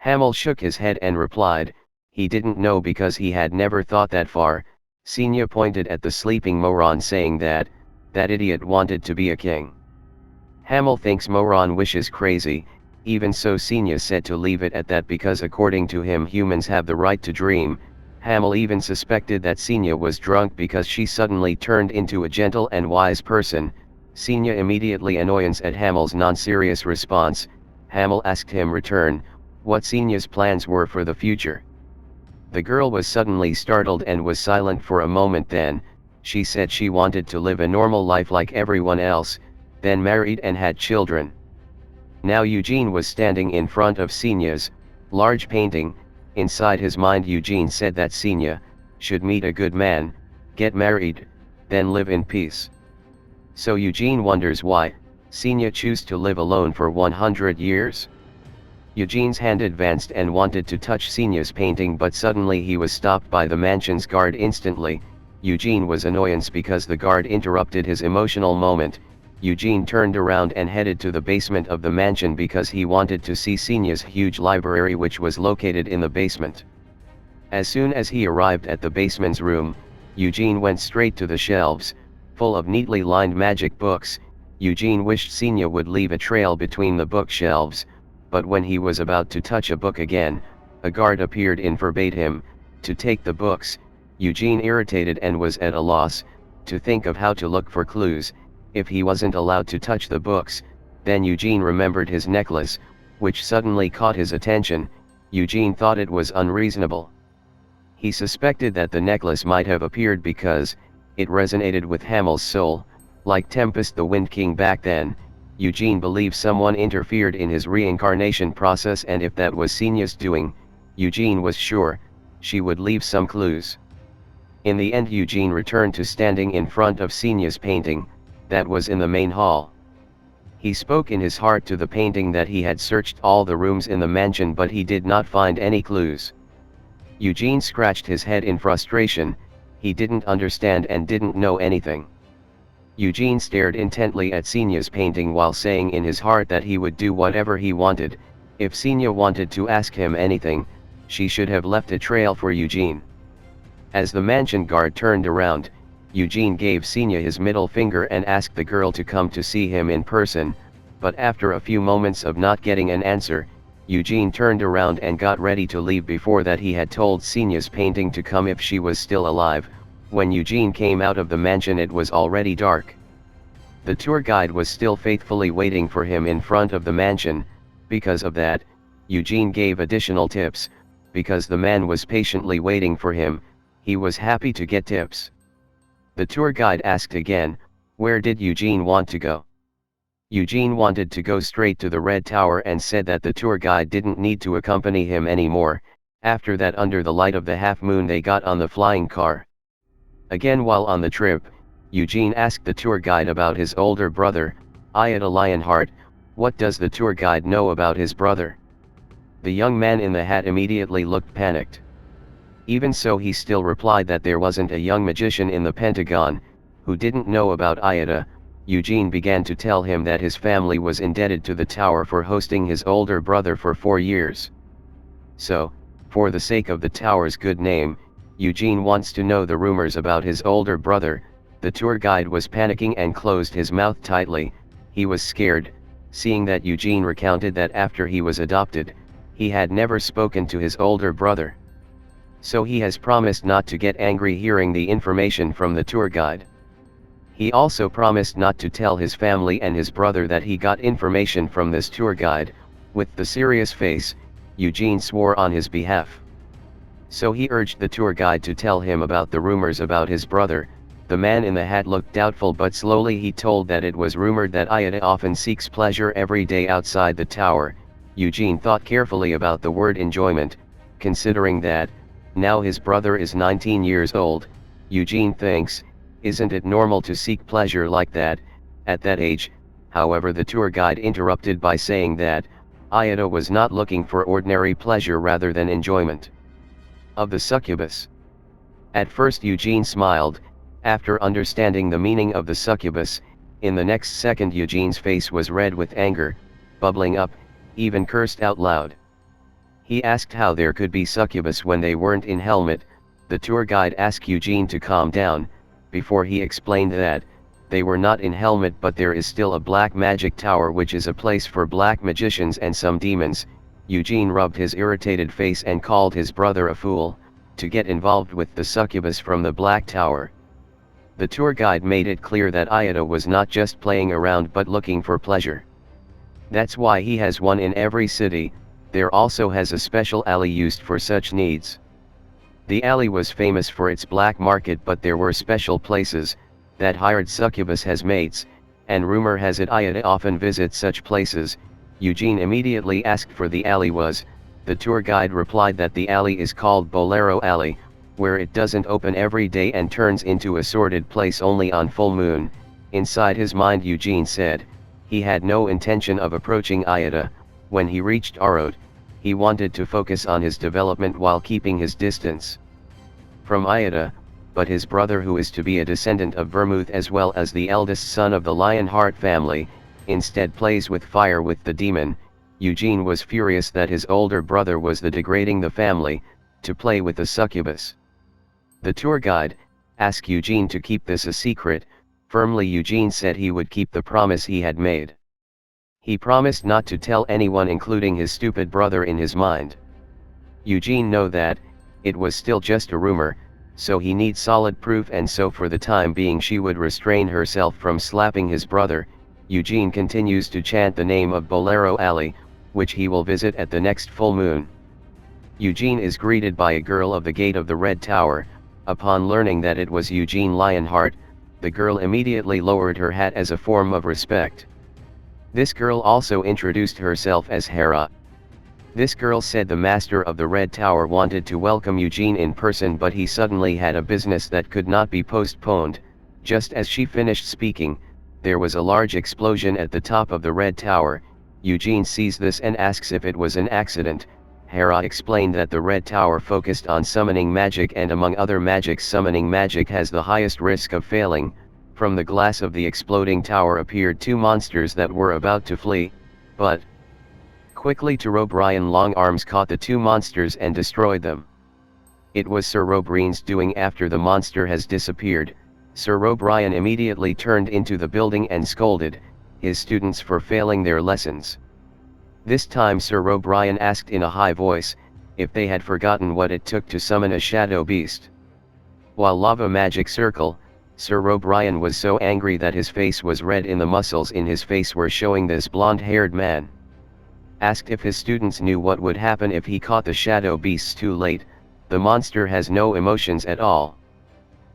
Hamel shook his head and replied, he didn't know because he had never thought that far. Senya pointed at the sleeping moron saying that idiot wanted to be a king. Hamel thinks moron wishes crazy, even so Senya said to leave it at that because according to him humans have the right to dream. Hamel even suspected that Senya was drunk because she suddenly turned into a gentle and wise person. Senya immediately annoyance at Hamel's non-serious response. Hamel asked him return, what Senya's plans were for the future. The girl was suddenly startled and was silent for a moment. Then she said she wanted to live a normal life like everyone else, then married and had children. Now Eugene was standing in front of Senya's large painting. Inside his mind Eugene said that Senya should meet a good man, get married, then live in peace. So Eugene wonders why Senya chose to live alone for 100 years. Eugene's hand advanced and wanted to touch Senya's painting, but suddenly he was stopped by the mansion's guard instantly. Eugene was annoyance because the guard interrupted his emotional moment. Eugene turned around and headed to the basement of the mansion because he wanted to see Senya's huge library which was located in the basement. As soon as he arrived at the basement's room, Eugene went straight to the shelves, full of neatly lined magic books. Eugene wished Senya would leave a trail between the bookshelves, but when he was about to touch a book again, a guard appeared and forbade him to take the books. Eugene irritated and was at a loss to think of how to look for clues. If he wasn't allowed to touch the books, then Eugene remembered his necklace, which suddenly caught his attention. Eugene thought it was unreasonable. He suspected that the necklace might have appeared because it resonated with Hamel's soul, like Tempest the Wind King back then. Eugene believed someone interfered in his reincarnation process, and if that was Senya's doing, Eugene was sure she would leave some clues. In the end Eugene returned to standing in front of Senya's painting, that was in the main hall. He spoke in his heart to the painting that he had searched all the rooms in the mansion but he did not find any clues. Eugene scratched his head in frustration. He didn't understand and didn't know anything. Eugene stared intently at Senya's painting while saying in his heart that he would do whatever he wanted. If Senya wanted to ask him anything, she should have left a trail for Eugene. As the mansion guard turned around, Eugene gave Senya his middle finger and asked the girl to come to see him in person, but after a few moments of not getting an answer, Eugene turned around and got ready to leave. Before that he had told Senya's painting to come if she was still alive. When Eugene came out of the mansion it was already dark. The tour guide was still faithfully waiting for him in front of the mansion. Because of that, Eugene gave additional tips. Because the man was patiently waiting for him, he was happy to get tips. The tour guide asked again, where did Eugene want to go? Eugene wanted to go straight to the Red Tower and said that the tour guide didn't need to accompany him anymore. After that, under the light of the half moon, they got on the flying car. Again, while on the trip, Eugene asked the tour guide about his older brother, Lionheart. What does the tour guide know about his brother? The young man in the hat immediately looked panicked. Even so, he still replied that there wasn't a young magician in the Pentagon who didn't know about Ida. Eugene began to tell him that his family was indebted to the tower for hosting his older brother for 4 years. So, for the sake of the tower's good name, Eugene wants to know the rumors about his older brother. The tour guide was panicking and closed his mouth tightly. He was scared, seeing that Eugene recounted that after he was adopted, he had never spoken to his older brother. So he has promised not to get angry hearing the information from the tour guide. He also promised not to tell his family and his brother that he got information from this tour guide. With the serious face, Eugene swore on his behalf. So he urged the tour guide to tell him about the rumors about his brother. The man in the hat looked doubtful, but slowly he told that it was rumored that Ida often seeks pleasure every day outside the tower. Eugene thought carefully about the word enjoyment, considering that now his brother is 19 years old. Eugene thinks, isn't it normal to seek pleasure like that, at that age? However, the tour guide interrupted by saying that Ida was not looking for ordinary pleasure rather than enjoyment of the succubus. At first Eugene smiled. After understanding the meaning of the succubus, in the next second Eugene's face was red with anger, bubbling up, even cursed out loud. He asked how there could be succubus when they weren't in helmet. The tour guide asked Eugene to calm down, before he explained that, they were not in helmet but there is still a black magic tower which is a place for black magicians and some demons. Eugene rubbed his irritated face and called his brother a fool, to get involved with the succubus from the black tower. The tour guide made it clear that Ayada was not just playing around but looking for pleasure. That's why he has one in every city. There also has a special alley used for such needs. The alley was famous for its black market but there were special places, that hired succubus as mates, and rumor has it Ayada often visits such places. Eugene immediately asked for the alley was. The tour guide replied that the alley is called Bolero Alley, where it doesn't open every day and turns into a sordid place only on full moon. Inside his mind Eugene said, he had no intention of approaching Ayada. When he reached Arod, he wanted to focus on his development while keeping his distance from Ayada, but his brother who is to be a descendant of Vermouth as well as the eldest son of the Lionheart family, instead plays with fire with the demon. Eugene was furious that his older brother was degrading the family, to play with the succubus. The tour guide asked Eugene to keep this a secret. Firmly Eugene said he would keep the promise he had made. He promised not to tell anyone including his stupid brother in his mind. Eugene knew that, it was still just a rumor, so he needs solid proof and so for the time being she would restrain herself from slapping his brother. Eugene continues to chant the name of Bolero Alley, which he will visit at the next full moon. Eugene is greeted by a girl of the gate of the Red Tower. Upon learning that it was Eugene Lionheart, the girl immediately lowered her hat as a form of respect. This girl also introduced herself as Hera. This girl said the master of the Red Tower wanted to welcome Eugene in person but he suddenly had a business that could not be postponed. Just as she finished speaking, there was a large explosion at the top of the Red Tower. Eugene sees this and asks if it was an accident. Hera explained that the Red Tower focused on summoning magic and among other magics summoning magic has the highest risk of failing. From the glass of the exploding tower appeared two monsters that were about to flee, but quickly Sir O'Brien's long arms caught the two monsters and destroyed them. It was Sir O'Brien's doing after the monster has disappeared. Sir O'Brien immediately turned into the building and scolded his students for failing their lessons. This time Sir O'Brien asked in a high voice, if they had forgotten what it took to summon a shadow beast. While lava magic circle, Sir O'Brien was so angry that his face was red and the muscles in his face were showing. This blonde-haired man asked if his students knew what would happen if he caught the shadow beasts too late. The monster has no emotions at all.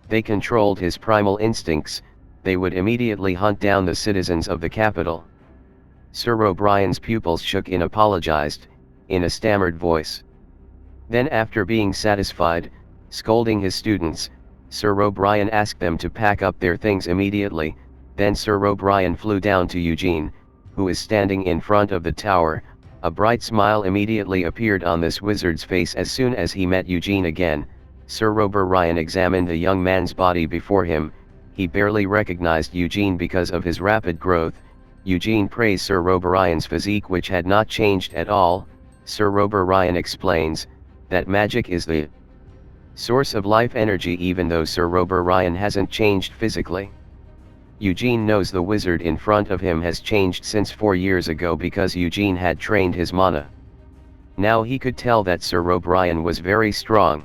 They controlled his primal instincts, they would immediately hunt down the citizens of the capital. Sir O'Brien's pupils shook and apologized, in a stammered voice. Then after being satisfied, scolding his students, Sir O'Brien asked them to pack up their things immediately. Then Sir O'Brien flew down to Eugene, who is standing in front of the tower. A bright smile immediately appeared on this wizard's face as soon as he met Eugene again. Sir O'Brien examined the young man's body before him. He barely recognized Eugene because of his rapid growth. Eugene praised Sir O'Brien's physique which had not changed at all. Sir O'Brien explains that magic is the source of life energy even though Sir O'Brien hasn't changed physically. Eugene knows the wizard in front of him has changed since 4 years ago because Eugene had trained his mana. Now he could tell that Sir O'Brien was very strong.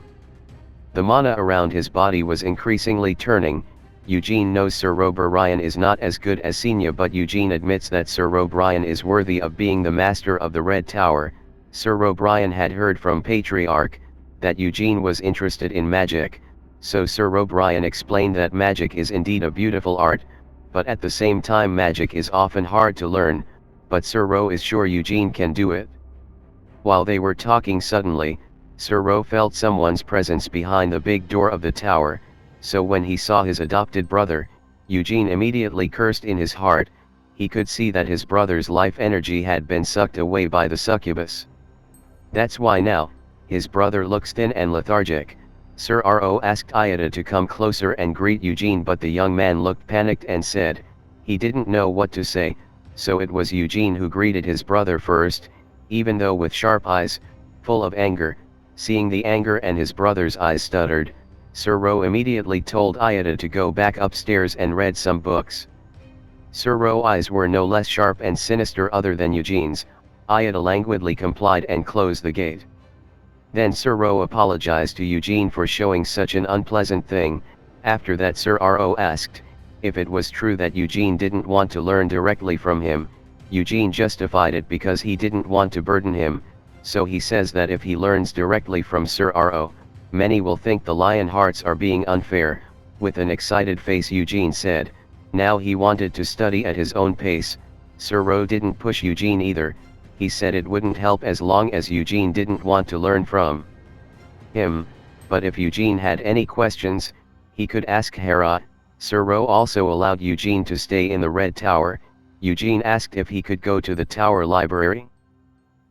The mana around his body was increasingly turning. Eugene knows Sir O'Brien is not as good as Senya but Eugene admits that Sir O'Brien is worthy of being the master of the Red Tower. Sir O'Brien had heard from Patriarch that Eugene was interested in magic, so Sir O'Brien explained that magic is indeed a beautiful art, but at the same time magic is often hard to learn, but Sir O is sure Eugene can do it. While they were talking suddenly, Sir O felt someone's presence behind the big door of the tower, so when he saw his adopted brother, Eugene immediately cursed in his heart. He could see that his brother's life energy had been sucked away by the succubus. That's why now, his brother looks thin and lethargic. Sir Ro asked Ayada to come closer and greet Eugene but the young man looked panicked and said, he didn't know what to say, so it was Eugene who greeted his brother first, even though with sharp eyes, full of anger. Seeing the anger and his brother's eyes stuttered, Sir Ro immediately told Ayada to go back upstairs and read some books. Sir Ro's eyes were no less sharp and sinister other than Eugene's. Ayada languidly complied and closed the gate. Then Sir Ro apologized to Eugene for showing such an unpleasant thing. After that Sir Ro asked if it was true that Eugene didn't want to learn directly from him. Eugene justified it because he didn't want to burden him, so he says that if he learns directly from Sir Ro, many will think the Lionhearts are being unfair. With an excited face Eugene said, now he wanted to study at his own pace. Sir Ro didn't push Eugene either. He said it wouldn't help as long as Eugene didn't want to learn from him, but if Eugene had any questions, he could ask Hera. Sir Ro also allowed Eugene to stay in the Red Tower. Eugene asked if he could go to the tower library.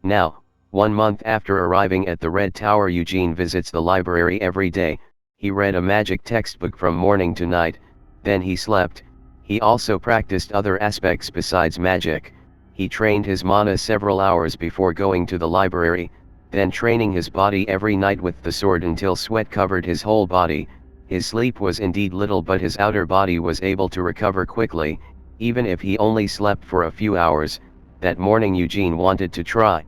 Now, 1 month after arriving at the Red Tower, Eugene visits the library every day. He read a magic textbook from morning to night, then he slept. He also practiced other aspects besides magic. He trained his mana several hours before going to the library, then training his body every night with the sword until sweat covered his whole body. His sleep was indeed little, but his outer body was able to recover quickly, even if he only slept for a few hours. That morning Eugene wanted to try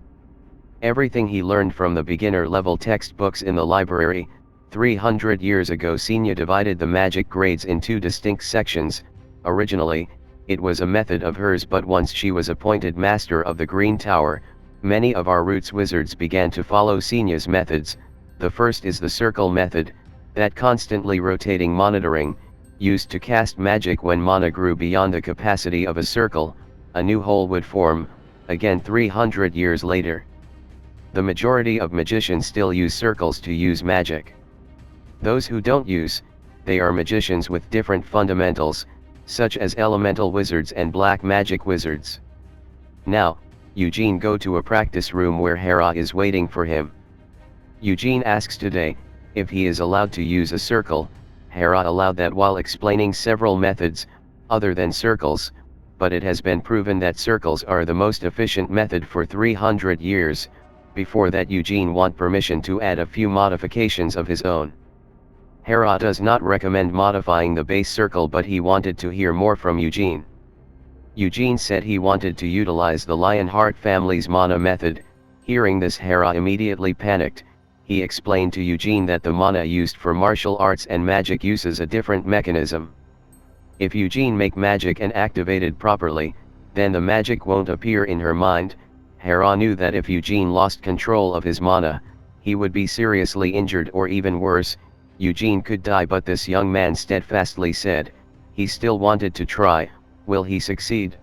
everything he learned from the beginner level textbooks in the library. 300 years ago Senya divided the magic grades in 2 distinct sections. Originally, it was a method of hers, but once she was appointed master of the Green Tower, many of our roots wizards began to follow Senya's methods. The first is the circle method, that constantly rotating monitoring, used to cast magic. When mana grew beyond the capacity of a circle, a new hole would form, again 300 years later. The majority of magicians still use circles to use magic. Those who don't use, they are magicians with different fundamentals, such as elemental wizards and black magic wizards. Now, Eugene go to a practice room where Hera is waiting for him. Eugene asks today if he is allowed to use a circle. Hera allowed that while explaining several methods, other than circles, but it has been proven that circles are the most efficient method for 300 years. Before that Eugene want permission to add a few modifications of his own. Hera does not recommend modifying the base circle, but he wanted to hear more from Eugene. Eugene said he wanted to utilize the Lionheart family's mana method. Hearing this, Hera immediately panicked. He explained to Eugene that the mana used for martial arts and magic uses a different mechanism. If Eugene make magic and activated properly, then the magic won't appear in her mind. Hera knew that if Eugene lost control of his mana, he would be seriously injured, or even worse, Eugene could die. But this young man steadfastly said he still wanted to try. Will he succeed?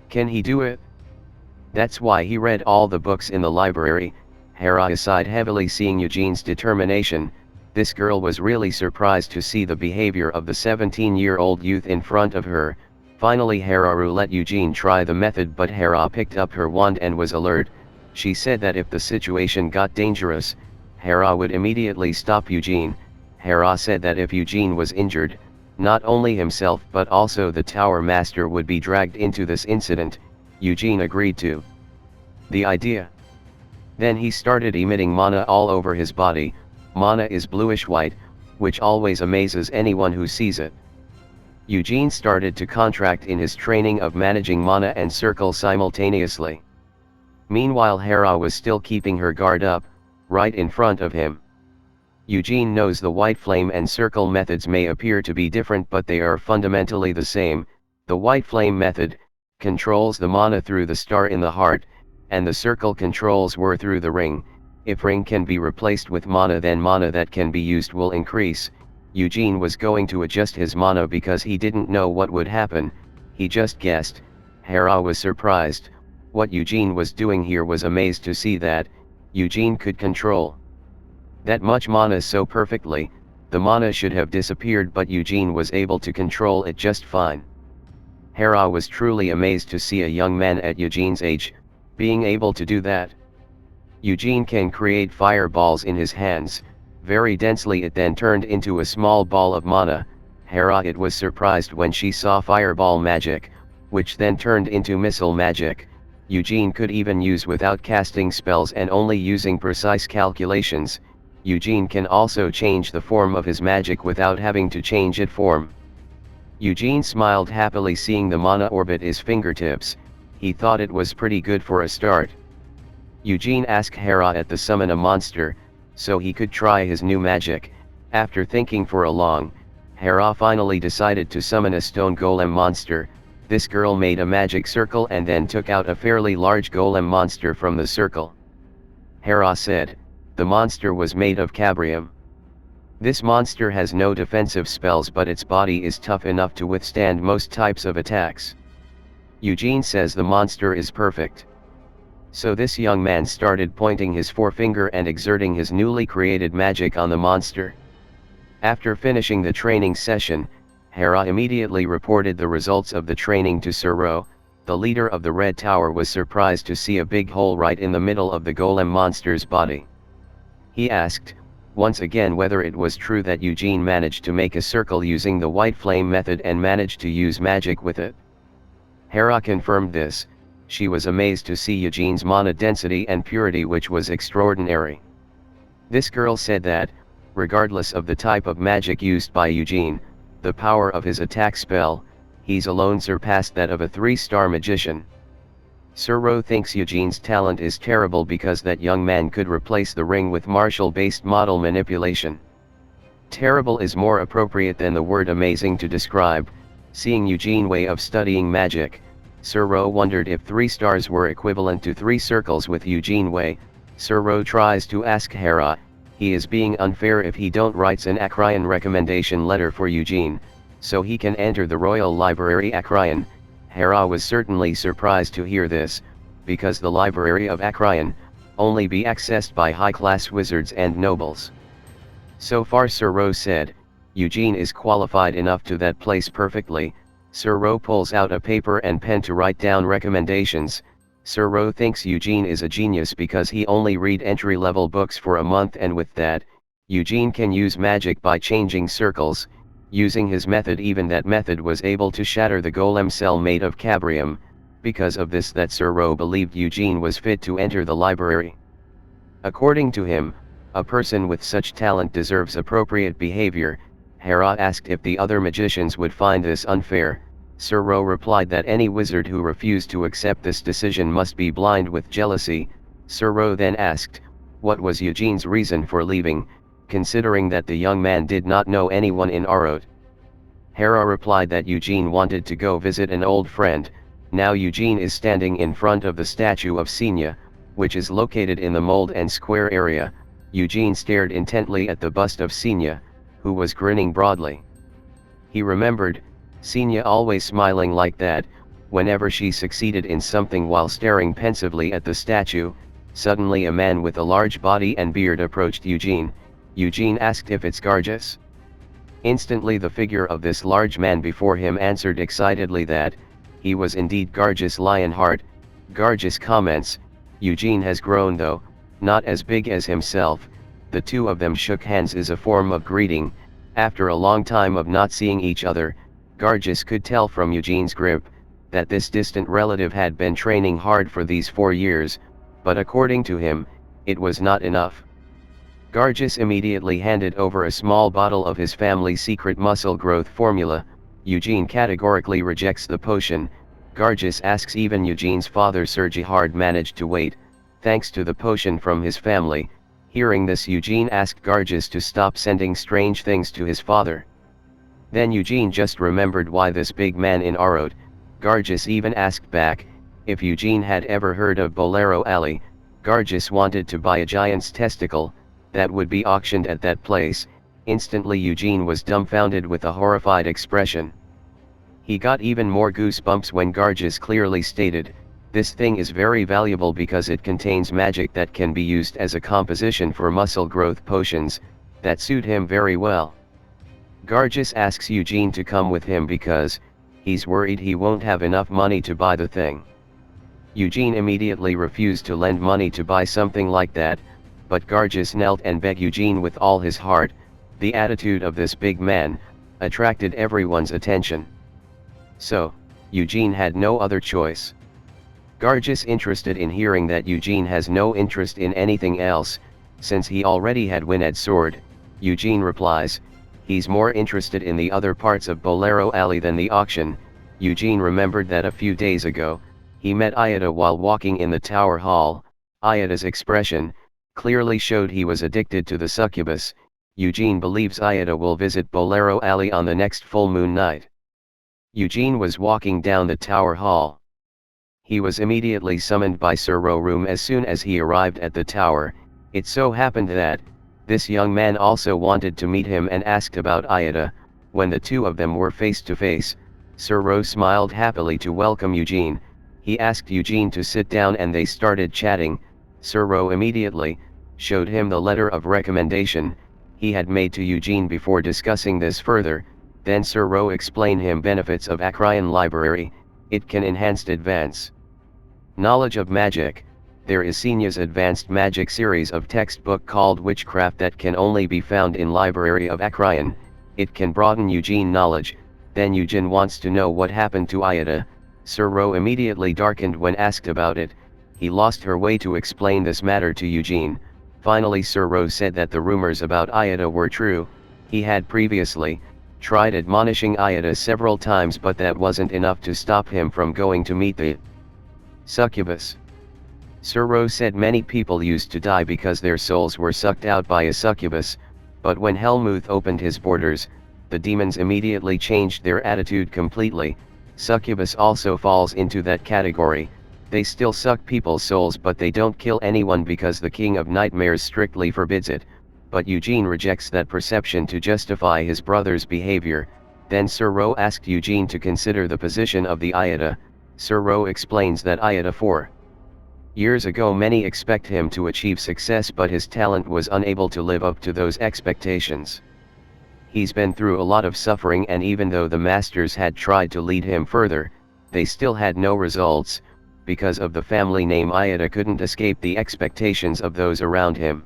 Can he do it? That's why he read all the books in the library. Hera sighed heavily, seeing Eugene's determination. This girl was really surprised to see the behavior of the 17-year-old youth in front of her. Finally Hera let Eugene try the method, but Hera picked up her wand and was alert. She said that if the situation got dangerous, Hera would immediately stop Eugene. Hera said that if Eugene was injured, not only himself but also the tower master would be dragged into this incident. Eugene agreed to the idea. Then he started emitting mana all over his body. Mana is bluish-white, which always amazes anyone who sees it. Eugene started to contract in his training of managing mana and circle simultaneously. Meanwhile Hera was still keeping her guard up, right in front of him. Eugene knows the white flame and circle methods may appear to be different, but they are fundamentally the same. The white flame method controls the mana through the star in the heart, and the circle controls whir through the ring. If ring can be replaced with mana, then mana that can be used will increase. Eugene was going to adjust his mana because he didn't know what would happen. He just guessed. Hera was surprised. What Eugene was doing here was amazed to see that Eugene could control that much mana so perfectly. The mana should have disappeared, but Eugene was able to control it just fine. Hera was truly amazed to see a young man at Eugene's age being able to do that. Eugene can create fireballs in his hands, very densely. It then turned into a small ball of mana. Hera was surprised when she saw fireball magic, which then turned into missile magic. Eugene could even use without casting spells and only using precise calculations. Eugene can also change the form of his magic without having to change its form. Eugene smiled happily seeing the mana orbit his fingertips. He thought it was pretty good for a start. Eugene asked Hera to summon a monster, so he could try his new magic. After thinking for a long, Hera finally decided to summon a stone golem monster. This girl made a magic circle and then took out a fairly large golem monster from the circle. Hera said, the monster was made of cabrium. This monster has no defensive spells, but its body is tough enough to withstand most types of attacks. Eugene says the monster is perfect. So this young man started pointing his forefinger and exerting his newly created magic on the monster. After finishing the training session, Hera immediately reported the results of the training to Suro. The leader of the Red Tower was surprised to see a big hole right in the middle of the golem monster's body. He asked, once again, whether it was true that Eugene managed to make a circle using the white flame method and managed to use magic with it. Hera confirmed this. She was amazed to see Eugene's mana density and purity, which was extraordinary. This girl said that, regardless of the type of magic used by Eugene, the power of his attack spell, he's alone surpassed that of a 3-star magician. Suro thinks Eugene's talent is terrible because that young man could replace the ring with martial-based model manipulation. Terrible is more appropriate than the word amazing to describe. Seeing Eugene's way of studying magic, Suro wondered if 3 stars were equivalent to 3 circles with Eugene's way. Suro tries to ask Hera, he is being unfair if he don't writes an Acrayan recommendation letter for Eugene, so he can enter the Royal Library Acrayan. Hera was certainly surprised to hear this, because the Library of Acrayan only be accessed by high-class wizards and nobles. So far Suro said, Eugene is qualified enough to that place perfectly. Suro pulls out a paper and pen to write down recommendations. Suro thinks Eugene is a genius because he only read entry-level books for a month, and with that, Eugene can use magic by changing circles. Using his method, even that method was able to shatter the golem cell made of cabrium. Because of this, that Suro believed Eugene was fit to enter the library. According to him, a person with such talent deserves appropriate behavior. Hera asked if the other magicians would find this unfair. Suro replied that any wizard who refused to accept this decision must be blind with jealousy. Suro then asked, what was Eugene's reason for leaving, considering that the young man did not know anyone in Arot. Hera replied that Eugene wanted to go visit an old friend. Now Eugene is standing in front of the statue of Senya, which is located in the mold and square area. Eugene stared intently at the bust of Senya, who was grinning broadly. He remembered, Senya always smiling like that, whenever she succeeded in something. While staring pensively at the statue, suddenly a man with a large body and beard approached Eugene. Eugene asked if it's Gargus. Instantly the figure of this large man before him answered excitedly that, he was indeed Gargus Lionheart. Gargus comments, Eugene has grown though, not as big as himself. The two of them shook hands as a form of greeting. After a long time of not seeing each other, Gargus could tell from Eugene's grip, that this distant relative had been training hard for these 4 years, but according to him, it was not enough. Gargus immediately handed over a small bottle of his family's secret muscle growth formula. Eugene categorically rejects the potion. Gargus asks even Eugene's father Sir Gerhard managed to wait, thanks to the potion from his family. Hearing this, Eugene asked Gargus to stop sending strange things to his father. Then Eugene just remembered why this big man in Arot. Gargus even asked back, if Eugene had ever heard of Bolero Alley. Gargus wanted to buy a giant's testicle, that would be auctioned at that place. Instantly Eugene was dumbfounded with a horrified expression. He got even more goosebumps when Gargus clearly stated, this thing is very valuable because it contains magic that can be used as a composition for muscle growth potions, that suit him very well. Gargus asks Eugene to come with him because, he's worried he won't have enough money to buy the thing. Eugene immediately refused to lend money to buy something like that, but Gargus knelt and begged Eugene with all his heart. The attitude of this big man attracted everyone's attention. So, Eugene had no other choice. Gargis interested in hearing that Eugene has no interest in anything else, since he already had Wined sword. Eugene replies, he's more interested in the other parts of Bolero Alley than the auction. Eugene remembered that a few days ago, he met Ayada while walking in the tower hall. Ayada's expression clearly showed he was addicted to the succubus. Eugene believes Ayada will visit Bolero Alley on the next full moon night. Eugene was walking down the tower hall. He was immediately summoned by Sir Rorum as soon as he arrived at the tower. It so happened that this young man also wanted to meet him and asked about Ayada. When the two of them were face to face, Sir Ro smiled happily to welcome Eugene. He asked Eugene to sit down and they started chatting. Sir Ro immediately showed him the letter of recommendation he had made to Eugene before discussing this further. Then Sir Ro explained him benefits of Acrayan Library. It can enhance advance knowledge of magic. There is Sinya's advanced magic series of textbook called Witchcraft that can only be found in Library of Acrayan. It can broaden Eugene knowledge. Then Eugene wants to know what happened to Ayada. Sir Ro immediately darkened when asked about it. He lost her way to explain this matter to Eugene. Finally Sir Ro said that the rumors about Ayada were true. He had previously tried admonishing Ayada several times, but that wasn't enough to stop him from going to meet the succubus. Sir Ro said many people used to die because their souls were sucked out by a succubus, but when Helmuth opened his borders, the demons immediately changed their attitude completely. Succubus also falls into that category. They still suck people's souls, but they don't kill anyone because the King of Nightmares strictly forbids it. But Eugene rejects that perception to justify his brother's behavior. Then Sir Ro asked Eugene to consider the position of the Ayada. Sir Ro explains that Ayada 4 years ago many expect him to achieve success, but his talent was unable to live up to those expectations. He's been through a lot of suffering, and even though the masters had tried to lead him further, they still had no results. Because of the family name, Ayada couldn't escape the expectations of those around him.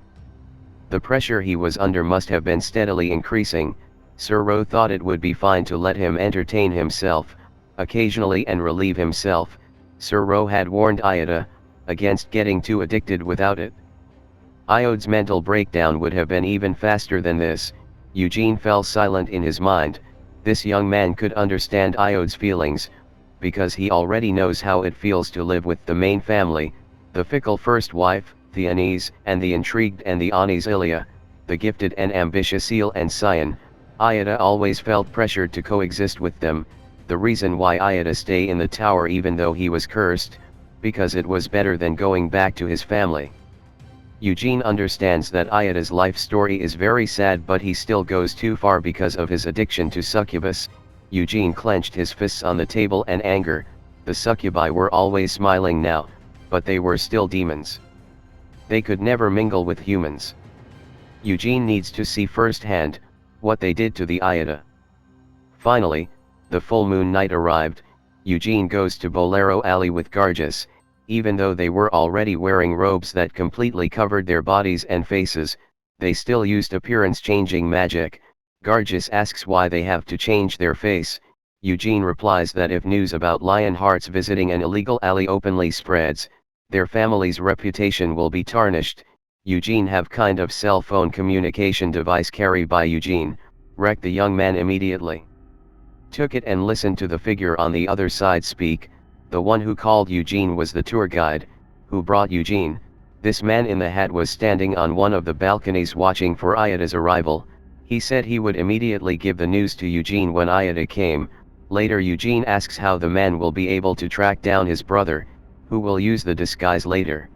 The pressure he was under must have been steadily increasing. Sir Ro thought it would be fine to let him entertain himself occasionally and relieve himself. Sir Ro had warned Ayada against getting too addicted without it. Iode's mental breakdown would have been even faster than this. Eugene fell silent in his mind. This young man could understand Iode's feelings, because he already knows how it feels to live with the main family, the fickle first wife, Theanese, and the intrigued and the honest Ilia, the gifted and ambitious Seal and Scion. Ayada always felt pressured to coexist with them. The reason why Ayada stay in the tower even though he was cursed, because it was better than going back to his family. Eugene understands that Ayada's life story is very sad, but he still goes too far because of his addiction to succubus. Eugene clenched his fists on the table in anger. The succubi were always smiling now, but they were still demons. They could never mingle with humans. Eugene needs to see firsthand what they did to the Ayada. Finally, the full moon night arrived. Eugene goes to Bolero Alley with Gargis. Even though they were already wearing robes that completely covered their bodies and faces, they still used appearance-changing magic. Gargis asks why they have to change their face. Eugene replies that if news about Lionheart's visiting an illegal alley openly spreads, their family's reputation will be tarnished. Eugene have kind of cell phone communication device carried by Eugene. Wreck the young man immediately took it and listened to the figure on the other side speak. The one who called Eugene was the tour guide, who brought Eugene. This man in the hat was standing on one of the balconies watching for Ayada's arrival. He said he would immediately give the news to Eugene when Ayada came. Later Eugene asks how the man will be able to track down his brother, who will use the disguise later.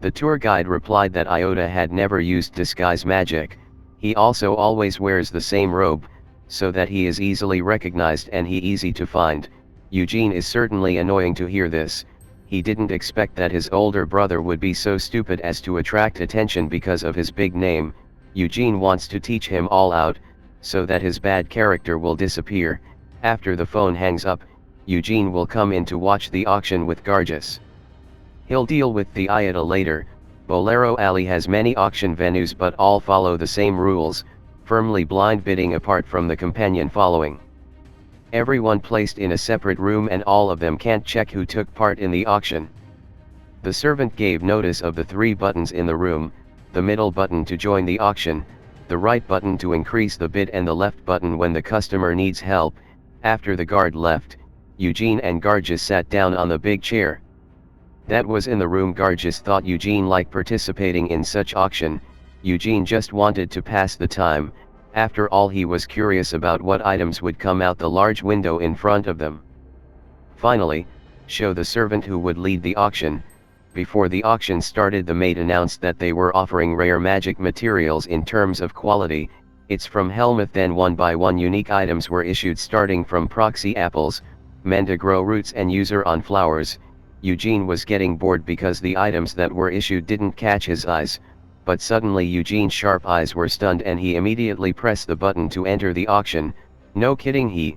The tour guide replied that Ayada had never used disguise magic. He also always wears the same robe, so that he is easily recognized and he easy to find. Eugene is certainly annoying to hear this. He didn't expect that his older brother would be so stupid as to attract attention because of his big name. Eugene wants to teach him all out, so that his bad character will disappear. After the phone hangs up, Eugene will come in to watch the auction with Gargis. He'll deal with the Ayada later. Bolero Alley has many auction venues but all follow the same rules, firmly blind bidding apart from the companion following. Everyone placed in a separate room and all of them can't check who took part in the auction. The servant gave notice of the 3 buttons in the room, the middle button to join the auction, the right button to increase the bid and the left button when the customer needs help. After the guard left, Eugene and Gargis sat down on the big chair. That was in the room. Gargis thought Eugene liked participating in such auction. Eugene just wanted to pass the time, after all he was curious about what items would come out the large window in front of them. Finally, show the servant who would lead the auction. Before the auction started, the maid announced that they were offering rare magic materials in terms of quality. It's from Vermouth. Then one by one unique items were issued, starting from proxy apples, mandragora roots and user on flowers. Eugene was getting bored because the items that were issued didn't catch his eyes, but suddenly Eugene's sharp eyes were stunned and he immediately pressed the button to enter the auction. No kidding, he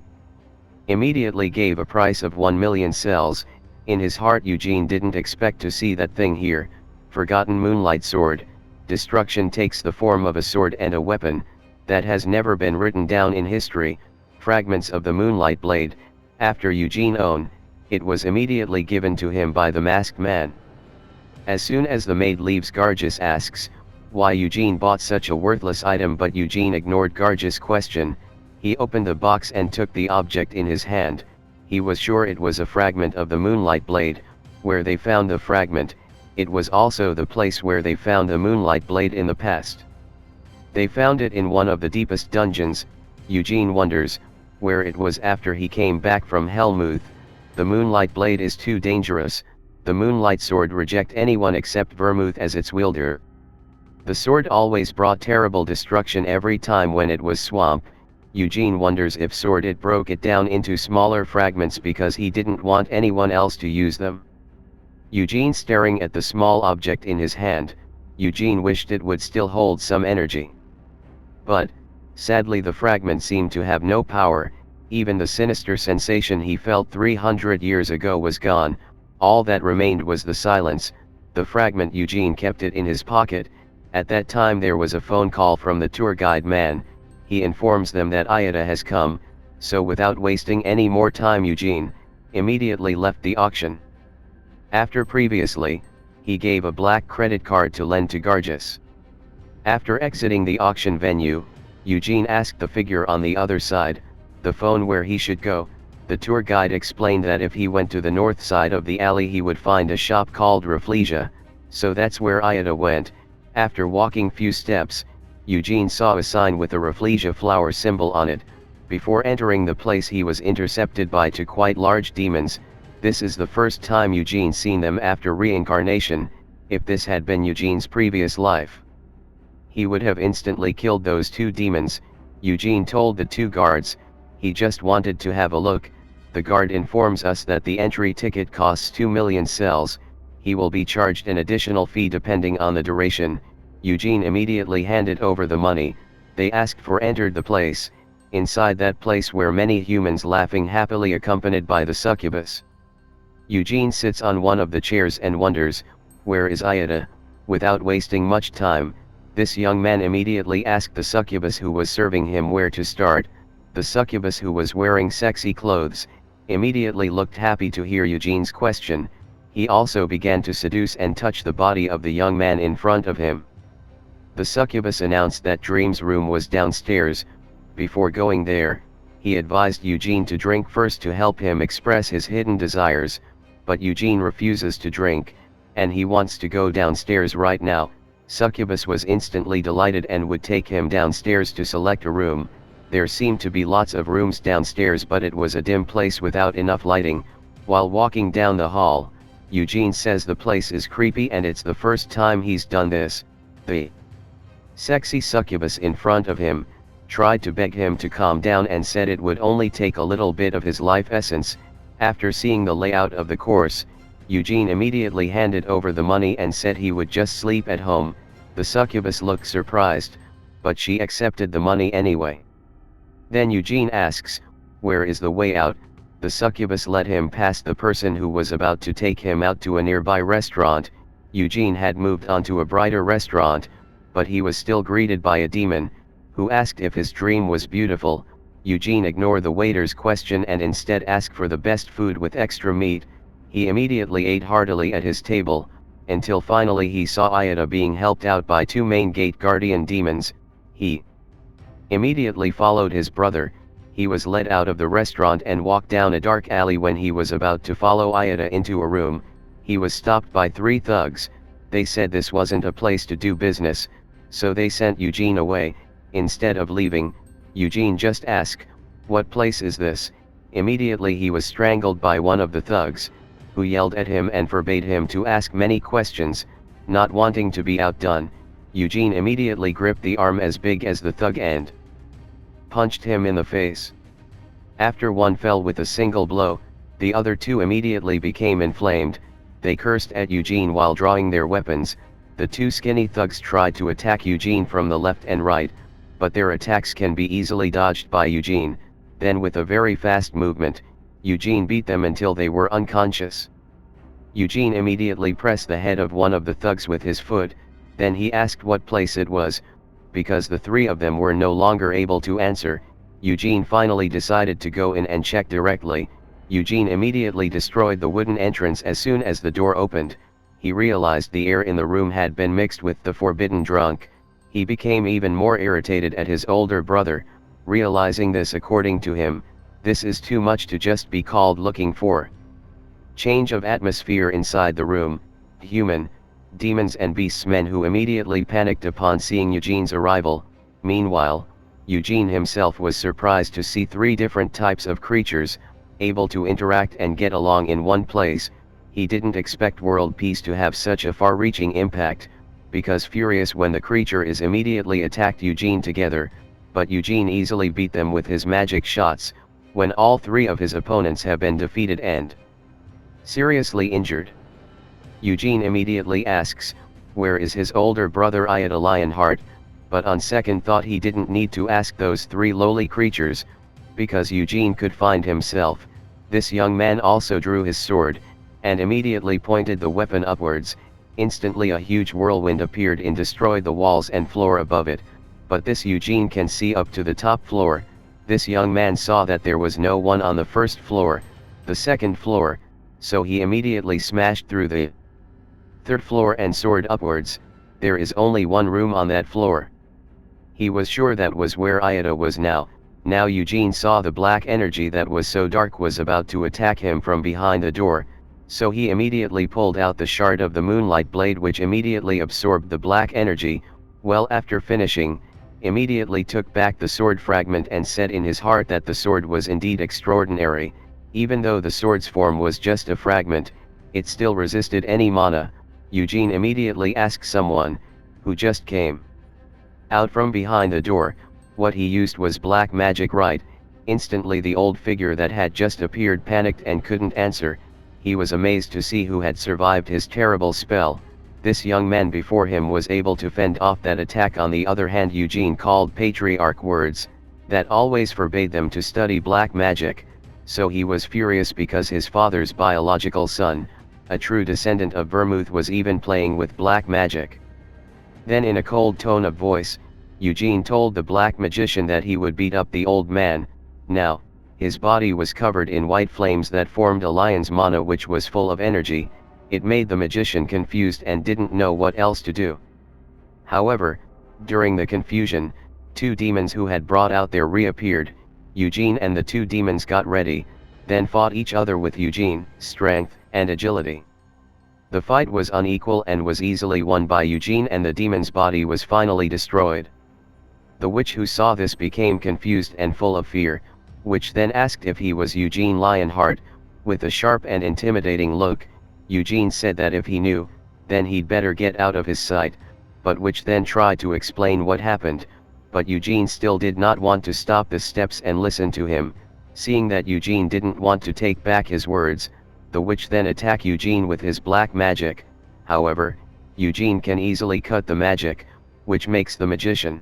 immediately gave a price of 1 million cells. In his heart Eugene didn't expect to see that thing here. Forgotten moonlight sword. Destruction takes the form of a sword and a weapon that has never been written down in history. Fragments of the moonlight blade. After Eugene owned, it was immediately given to him by the masked man. As soon as the maid leaves, Gargis asks why Eugene bought such a worthless item, but Eugene ignored Gargis' question. He opened the box and took the object in his hand. He was sure it was a fragment of the moonlight blade. Where they found the fragment, it was also the place where they found the moonlight blade in the past. They found it in one of the deepest dungeons. Eugene wonders where it was after he came back from Vermouth. The moonlight blade is too dangerous. The moonlight sword reject anyone except Vermouth as its wielder. The sword always brought terrible destruction every time when it was swamp. Eugene wonders if sword it broke it down into smaller fragments because he didn't want anyone else to use them. Eugene staring at the small object in his hand, Eugene wished it would still hold some energy. But, sadly, the fragment seemed to have no power. Even the sinister sensation he felt 300 years ago was gone. All that remained was the silence. The fragment. Eugene kept it in his pocket. At that time there was a phone call from the tour guide man. He informs them that Ayada has come, so without wasting any more time Eugene immediately left the auction. After previously, he gave a black credit card to lend to Gargis. After exiting the auction venue, Eugene asked the figure on the other side, the phone, where he should go. The tour guide explained that if he went to the north side of the alley he would find a shop called Rafflesia, so that's where Ayada went. After walking few steps, Eugene saw a sign with a Rafflesia flower symbol on it. Before entering the place he was intercepted by 2 quite large demons. This is the first time Eugene seen them after reincarnation. If this had been Eugene's previous life, he would have instantly killed those 2 demons. Eugene told the 2 guards he just wanted to have a look. The guard informs us that the entry ticket costs 2 million cells. He will be charged an additional fee depending on the duration. Eugene immediately handed over the money. They asked for entered the place. Inside that place were many humans laughing happily accompanied by the succubus. Eugene sits on one of the chairs and wonders, where is Ayada? Without wasting much time, this young man immediately asked the succubus who was serving him where to start. The succubus, who was wearing sexy clothes, immediately looked happy to hear Eugene's question. He also began to seduce and touch the body of the young man in front of him. The succubus announced that Dream's room was downstairs. Before going there, he advised Eugene to drink first to help him express his hidden desires, but Eugene refuses to drink, and he wants to go downstairs right now. Succubus was instantly delighted and would take him downstairs to select a room. There seemed to be lots of rooms downstairs, but it was a dim place without enough lighting. While walking down the hall, Eugene says the place is creepy and it's the first time he's done this. The sexy succubus in front of him tried to beg him to calm down and said it would only take a little bit of his life essence. After seeing the layout of the course, Eugene immediately handed over the money and said he would just sleep at home. The succubus looked surprised, but she accepted the money anyway. Then Eugene asks, where is the way out? The succubus let him past the person who was about to take him out to a nearby restaurant. Eugene had moved on to a brighter restaurant, but he was still greeted by a demon, who asked if his dream was beautiful. Eugene ignored the waiter's question and instead asked for the best food with extra meat. He immediately ate heartily at his table, until finally he saw Ayada being helped out by two main gate guardian demons. He immediately followed his brother. He was led out of the restaurant and walked down a dark alley. When he was about to follow Ayada into a room, he was stopped by three thugs. They said this wasn't a place to do business, so they sent Eugene away. Instead of leaving, Eugene just asked, "What place is this?" Immediately he was strangled by one of the thugs, who yelled at him and forbade him to ask many questions. Not wanting to be outdone, Eugene immediately gripped the arm as big as the thug and punched him in the face. After one fell with a single blow, the other two immediately became inflamed. They cursed at Eugene while drawing their weapons. The two skinny thugs tried to attack Eugene from the left and right, but their attacks can be easily dodged by Eugene. Then with a very fast movement, Eugene beat them until they were unconscious. Eugene immediately pressed the head of one of the thugs with his foot, then he asked what place it was. Because the three of them were no longer able to answer, Eugene finally decided to go in and check directly. Eugene immediately destroyed the wooden entrance as soon as the door opened. He realized the air in the room had been mixed with the forbidden drunk. He became even more irritated at his older brother. Realizing this, according to him, this is too much to just be called looking for change of atmosphere inside the room. Human, demons and beasts men who immediately panicked upon seeing Eugene's arrival. Meanwhile, Eugene himself was surprised to see three different types of creatures, able to interact and get along in one place. He didn't expect world peace to have such a far-reaching impact, because furious when the creature is immediately attacked Eugene together, but Eugene easily beat them with his magic shots. When all three of his opponents have been defeated and seriously injured, Eugene immediately asks, where is his older brother Ayada Lionheart? But on second thought he didn't need to ask those three lowly creatures, because Eugene could find himself. This young man also drew his sword, and immediately pointed the weapon upwards. Instantly a huge whirlwind appeared and destroyed the walls and floor above it, but this Eugene can see up to the top floor. This young man saw that there was no one on the first floor, the second floor, so he immediately smashed through the third floor and soared upwards. There is only one room on that floor. He was sure that was where Ayada was now. Now Eugene saw the black energy that was so dark was about to attack him from behind the door, so he immediately pulled out the shard of the moonlight blade, which immediately absorbed the black energy. Well, after finishing, immediately took back the sword fragment and said in his heart that the sword was indeed extraordinary. Even though the sword's form was just a fragment, it still resisted any mana. Eugene immediately asked someone, who just came out from behind the door, what he used was black magic, right? Instantly the old figure that had just appeared panicked and couldn't answer. He was amazed to see who had survived his terrible spell. This young man before him was able to fend off that attack. On the other hand, Eugene called patriarch words that always forbade them to study black magic, so he was furious because his father's biological son, a true descendant of Vermouth, was even playing with black magic. Then in a cold tone of voice, Eugene told the black magician that he would beat up the old man. Now, his body was covered in white flames that formed a lion's mana, which was full of energy. It made the magician confused and didn't know what else to do. However, during the confusion, two demons who had brought out their reappeared. Eugene and the two demons got ready, then fought each other with Eugene, strength, and agility. The fight was unequal and was easily won by Eugene, and the demon's body was finally destroyed. The witch who saw this became confused and full of fear, which then asked if he was Eugene Lionheart. With a sharp and intimidating look, Eugene said that if he knew, then he'd better get out of his sight, but witch then tried to explain what happened, but Eugene still did not want to stop the steps and listen to him. Seeing that Eugene didn't want to take back his words, the witch then attacked Eugene with his black magic. However, Eugene can easily cut the magic, which makes the magician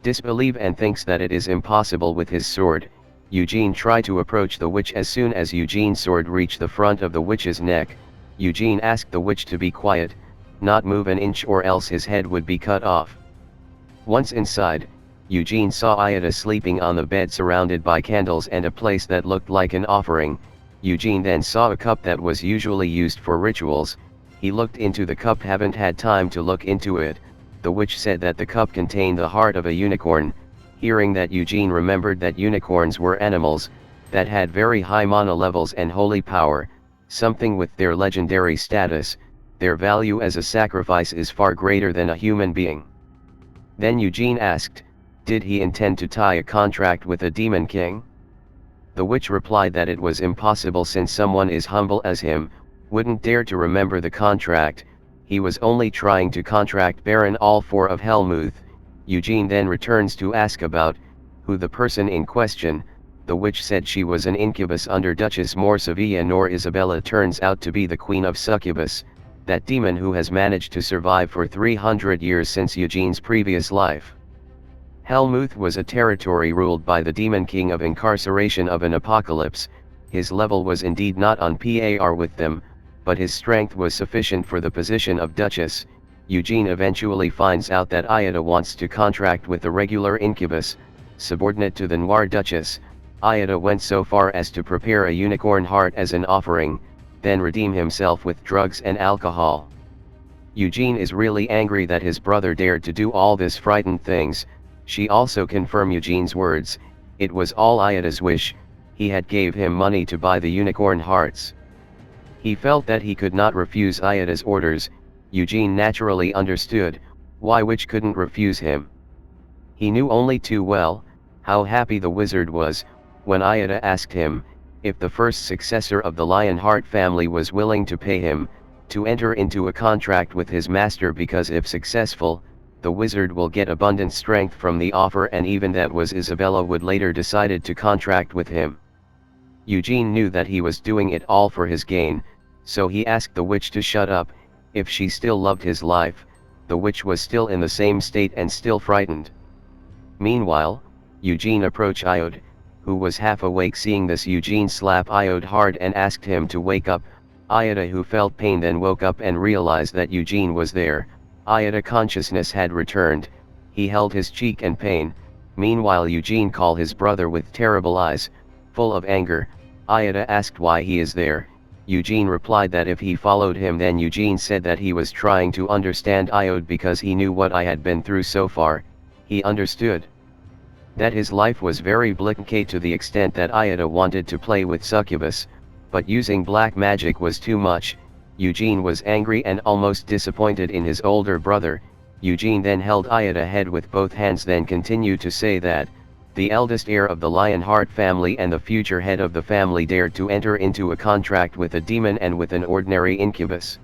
disbelieve and thinks that it is impossible with his sword. Eugene tried to approach the witch. As soon as Eugene's sword reached the front of the witch's neck, Eugene asked the witch to be quiet, not move an inch or else his head would be cut off. Once inside, Eugene saw Ayada sleeping on the bed surrounded by candles and a place that looked like an offering. Eugene then saw a cup that was usually used for rituals. He looked into the cup, haven't had time to look into it. The witch said that the cup contained the heart of a unicorn. Hearing that, Eugene remembered that unicorns were animals that had very high mana levels and holy power, something with their legendary status. Their value as a sacrifice is far greater than a human being. Then Eugene asked, did he intend to tie a contract with a demon king? The witch replied that it was impossible since someone as humble as him wouldn't dare to remember the contract. He was only trying to contract Baron all four of Vermouth. Eugene then returns to ask about who the person in question. The witch said she was an incubus under Duchess Morsevilla, nor Isabella turns out to be the queen of succubus, that demon who has managed to survive for 300 years since Eugene's previous life. Vermouth was a territory ruled by the demon king of incarceration of an apocalypse. His level was indeed not on par with them, but his strength was sufficient for the position of Duchess. Eugene eventually finds out that Ayada wants to contract with the regular incubus, subordinate to the Noir Duchess. Ayada went so far as to prepare a unicorn heart as an offering, then redeem himself with drugs and alcohol. Eugene is really angry that his brother dared to do all this frightened things. She also confirmed Eugene's words, it was all Ayada's wish. He had gave him money to buy the unicorn hearts. He felt that he could not refuse Ayada's orders. Eugene naturally understood why witch couldn't refuse him. He knew only too well how happy the wizard was when Ayada asked him if the first successor of the Lionheart family was willing to pay him to enter into a contract with his master, because if successful, the wizard will get abundant strength from the offer, and even that was Isabella would later decided to contract with him. Eugene knew that he was doing it all for his gain, so he asked the witch to shut up. If she still loved his life, the witch was still in the same state and still frightened. Meanwhile, Eugene approached Iode, who was half awake. Seeing this, Eugene slapped Iode hard and asked him to wake up. Iode, who felt pain, then woke up and realized that Eugene was there. Ayada consciousness had returned. He held his cheek in pain. Meanwhile, Eugene called his brother with terrible eyes, full of anger. Ayada asked why he is there. Eugene replied that if he followed him, then Eugene said that he was trying to understand Iode because he knew what I had been through so far. He understood that his life was very bleak to the extent that Ayada wanted to play with succubus, but using black magic was too much. Eugene was angry and almost disappointed in his older brother. Eugene then held Ayada's head with both hands, then continued to say that the eldest heir of the Lionheart family and the future head of the family dared to enter into a contract with a demon and with an ordinary incubus.